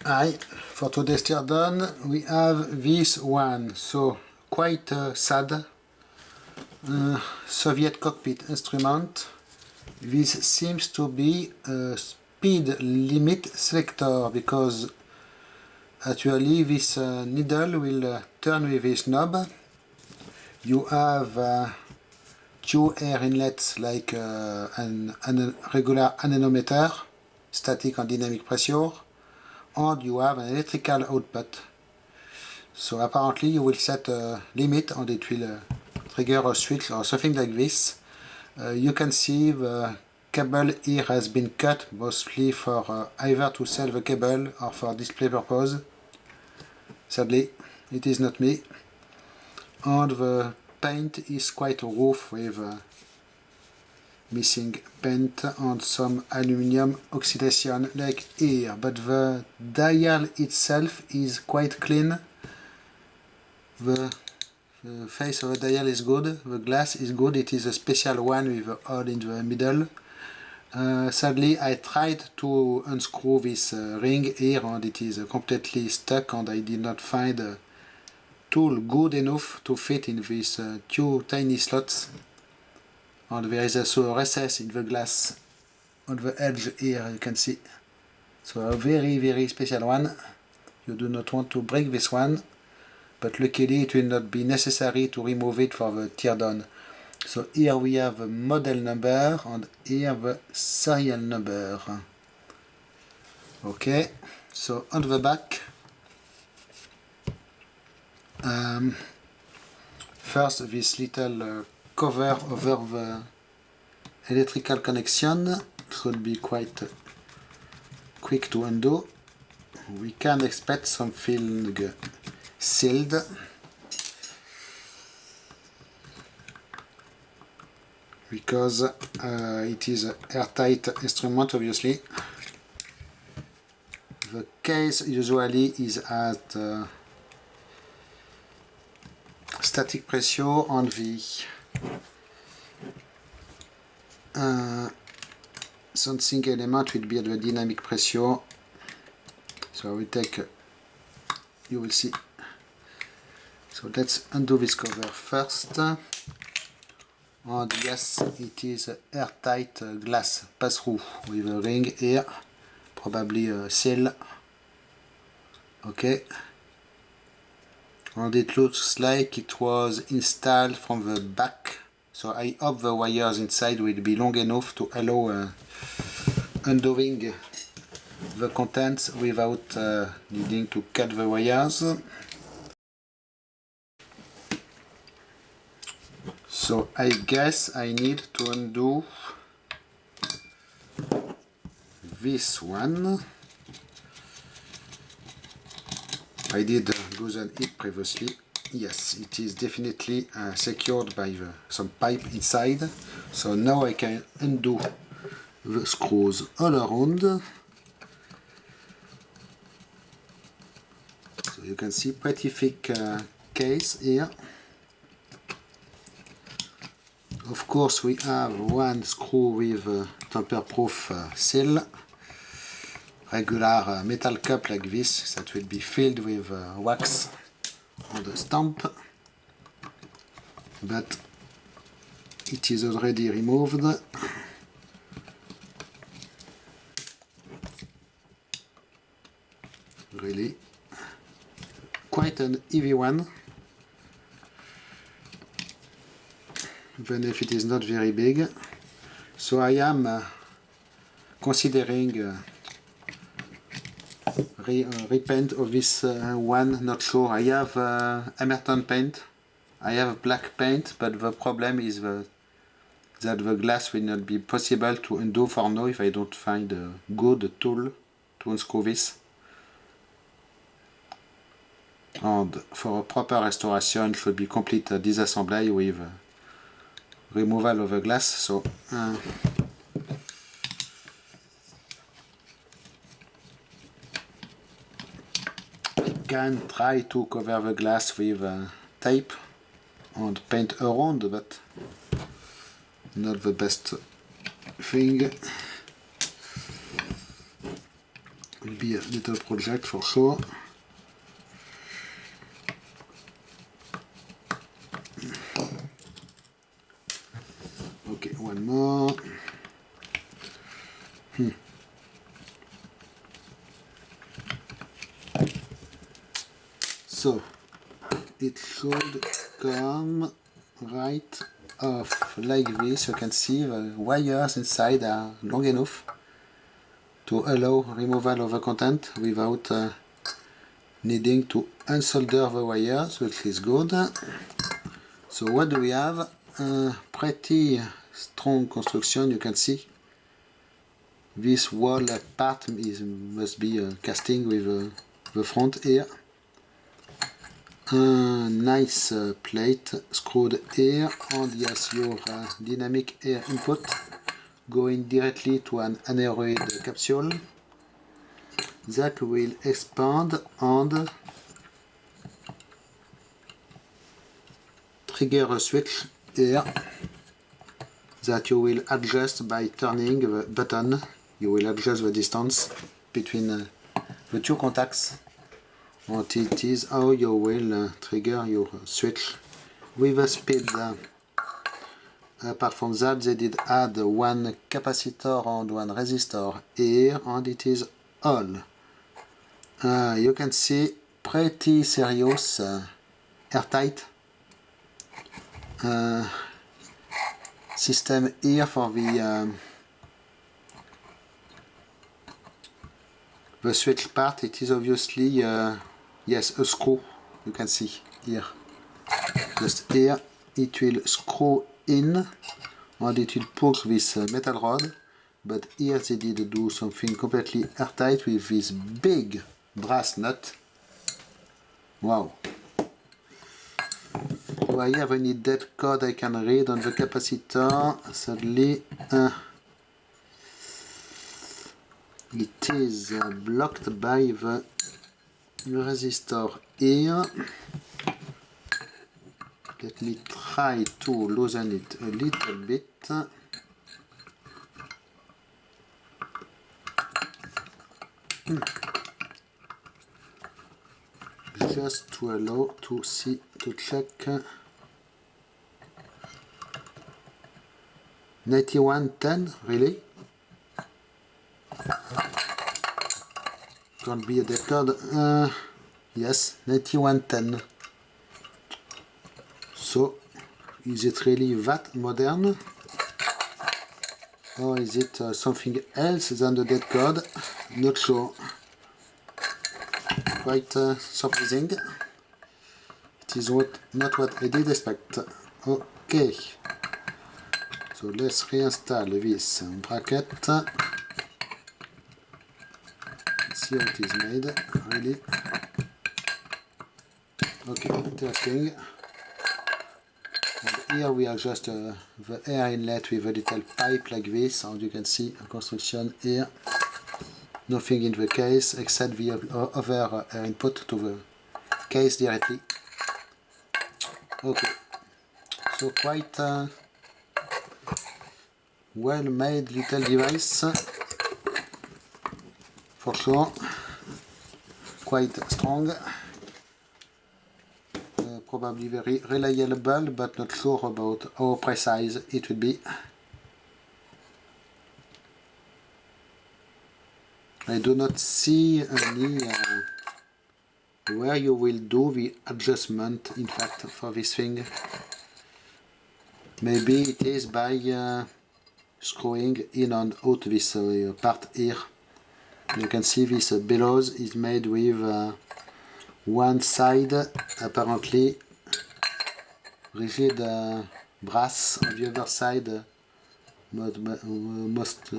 Hi, for today's teardown we have this one, so quite sad Soviet cockpit instrument. This seems to be a speed limit selector because actually this needle will turn with this knob. You have two air inlets like a regular anemometer, static and dynamic pressure, and you have an electrical output. So apparently you will set a limit and it will trigger a switch or something like this. You can see the cable here has been cut mostly for either to sell the cable or for display purpose. Sadly, it is not me. And the paint is quite rough with missing paint and some aluminium oxidation like here, but the dial itself is quite clean. The face of the dial is good, the glass is good, it is a special one with a hole in the middle. Sadly I tried to unscrew this ring here and it is completely stuck, and I did not find a tool good enough to fit in these two tiny slots. And there is also a recess in the glass on the edge here, you can see. So a very special one. You do not want to break this one, but luckily it will not be necessary to remove it for the teardown. So here we have the model number and here the serial number. Okay, so on the back, first this little cover over the electrical connection should be quite quick to undo. We can expect something sealed. Because it is an airtight instrument, obviously. The case usually is at static pressure on the sensing element will be at the dynamic pressure. So I will take, you will see. So let's undo this cover first. And yes, it is airtight glass pass-through with a ring here, probably a seal. Okay. And it looks like it was installed from the back, so I hope the wires inside will be long enough to allow undoing the contents without needing to cut the wires. So I guess I need to undo this one. I did loosen it previously. Yes, it is definitely secured by some pipe inside. So now I can undo the screws all around. So you can see pretty thick case here. Of course we have one screw with tamper-proof seal, regular metal cup like this that will be filled with wax on the stamp, but it is already removed. Really quite an heavy one, even if it is not very big. So I am considering repaint of this one. Not sure. I have Emerton paint, I have black paint, but the problem is that the glass will not be possible to undo for now if I don't find a good tool to unscrew this. And for a proper restoration it should be complete disassembly with removal of the glass. So I can try to cover the glass with tape and paint around, but not the best thing. will be a little project for sure. Okay, one more. So it should come right off like this. You can see the wires inside are long enough to allow removal of the content without needing to unsolder the wires, which is good. So what do we have? Pretty strong construction. You can see this wall part must be casting with the front here. Nice plate screwed here, and yes, your dynamic air input going directly to an aneroid capsule that will expand and trigger a switch here that you will adjust by turning the button. You will adjust the distance between the two contacts, and it is how you will trigger your switch with a speed. Apart from that, they did add one capacitor and one resistor here, and it is all. You can see pretty serious airtight system here for the switch part. It is obviously yes, a screw. You can see here, just here it will screw in and it will push this metal rod, but here they did do something completely airtight with this big brass nut. Wow. Do I have any dead code I can read on the capacitor? Sadly, it is blocked by the resistor here. Let me try to loosen it a little bit. Just to allow to see, to check. 9110, really? Can't be a dead code. Yes, 9110. So, is it really that modern? Or is it something else than the dead code? Not sure. Quite surprising. It is not what I did expect. Okay. So let's reinstall this bracket. Let's see how it is made, really. Okay, interesting. And here we adjust the air inlet with a little pipe like this, and you can see a construction here. Nothing in the case except the other air input to the case directly. Okay, so quite well made little device for sure, quite strong, probably very reliable, but not sure about how precise it would be. I do not see any where you will do the adjustment, in fact, for this thing. Maybe it is by screwing in and out this part here. You can see this bellows is made with one side apparently rigid brass, on the other side most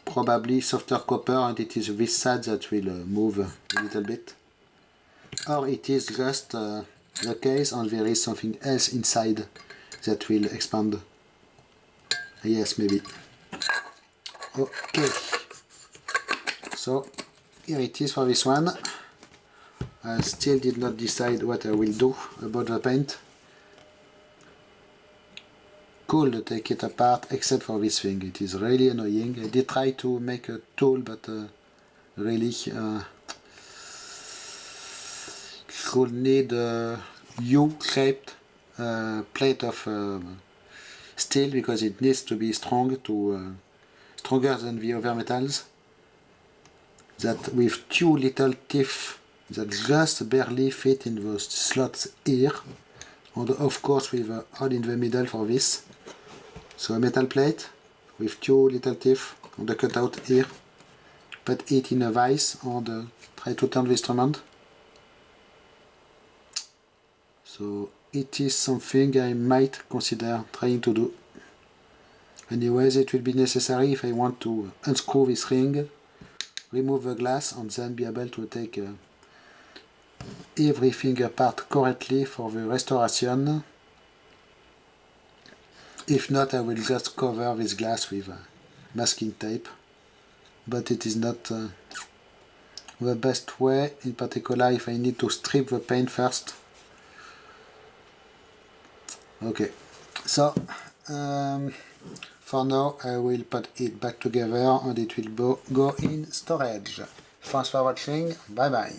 probably softer copper, and it is this side that will move a little bit. Or it is just the case and there is something else inside that will expand. Yes, maybe. Okay. So here it is for this one. I still did not decide what I will do about the paint. Cool to take it apart except for this thing. It is really annoying. I did try to make a tool, but really should need a U-shaped plate of steel, because it needs to be strong to stronger than the other metals. That with two little teeth that just barely fit in the slots here, and of course with a hole in the middle for this. So a metal plate with two little teeth on the cutout here. Put it in a vise and try to turn the instrument. So it is something I might consider trying to do. Anyways, it will be necessary if I want to unscrew this ring, remove the glass, and then be able to take everything apart correctly for the restoration. If not, I will just cover this glass with masking tape, but it is not the best way, in particular if I need to strip the paint first. Okay, so for now I will put it back together and it will go in storage. Thanks for watching, bye bye.